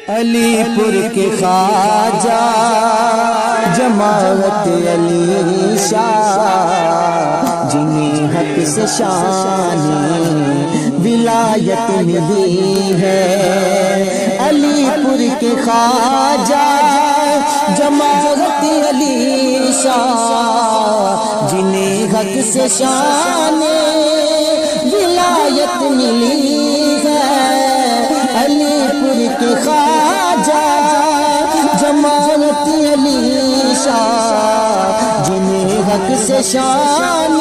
علی پور کے خواجہ جماعت علی شاہ، جنہیں حق سے شان ولایت ملی ہے۔ علی پور کے خواجہ جماعت علی شاہ، جنہیں حق سے شان ولایت ملی ہے۔ علی پور کے خواجہ جماعت علی شاہ، جنہیں حق سے شان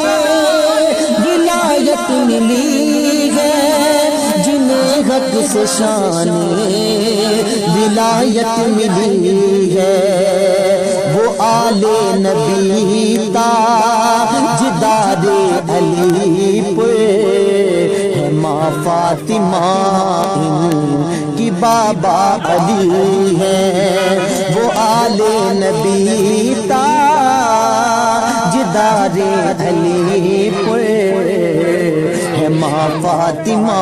ولایت ملی ہے، جنہیں حق سے شان ولایت ملی ہے۔ وہ آل نبی تاجدار علی پور ہے، ماں فاطمہ ان کی بابا علی ہے۔ وہ آل نبی تاجدار علی پور ہے، ماں فاطمہ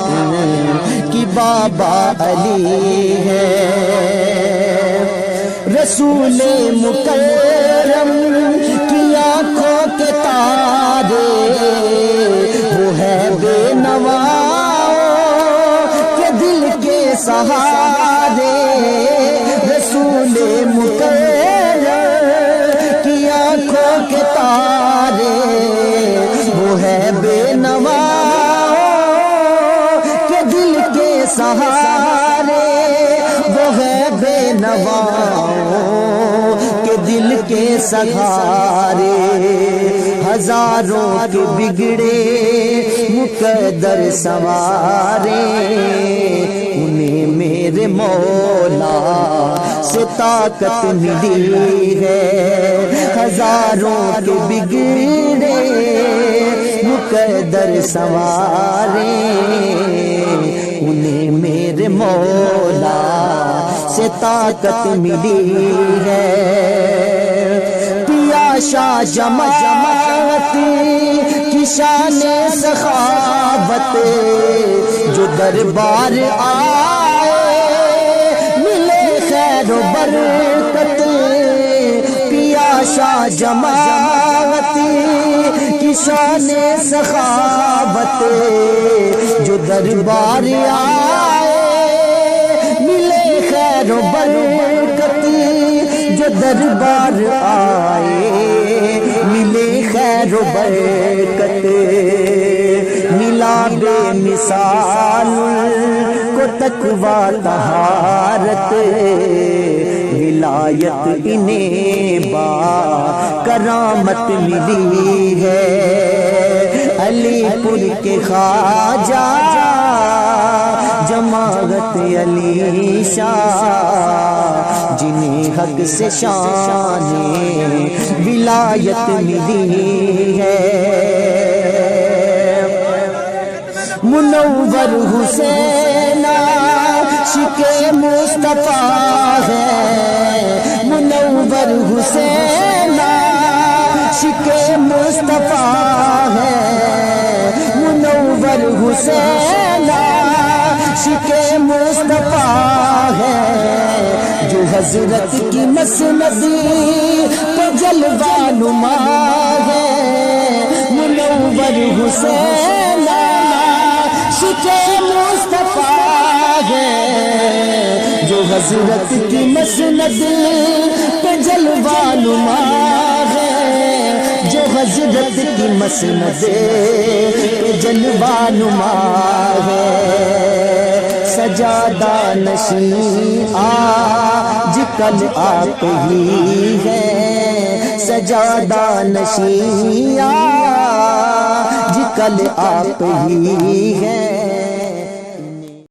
ان کی بابا علی ہے۔ رسول مکرم کی آنکھوں کے تارے، وہ ہے بے نوا کے دل کے سہارے۔ رسول مکرم کی آنکھوں کے تارے، وہ ہے بے نوا کے دل کے سہارے، وہ ہے بے نوا کے دل کے سہارے۔ ہزاروں کے بگڑے مقدر سوارے، انہیں میرے مولا سے طاقت ملی ہے۔ ہزاروں کے بگڑے مقدر سوارے، انہیں میرے مولا سے طاقت ملی ہے۔ پیا شاہ جماعت کی شان سخاوت، جو دربار آئے ملے خیر و برکت۔ پیا شاہ جماعت کی شان سخاوت، جو دربار آئے ملے خیر و برکت، جو دربار آئے ملے خیر و برکت۔ ملا بے مثال کو تقوی طہارت، ولایت انہیں با کرامت ملی ہے۔ علی پور کے خواجہ جماعت علی شاہ، جنہیں حق سے شان ولایت ملی ہے۔ منور حسین عاشق مصطفیٰ ہے، منور حسین عاشق مصطفیٰ ہے، منور حسین عاشق مصطفیٰ ہے، جو حضرت کی مسند پہ جلوہ نما ہے۔ منور حسین عاشق مصطفیٰ ہے، جو حضرت کی مسند پہ جلوہ نما ہے، جو حضرت کی مسند پہ جلوہ نما ہے۔ سجادہ نشین آج کل آپ ہی ہیں، سجادہ نشین آج کل آپ ہی ہیں۔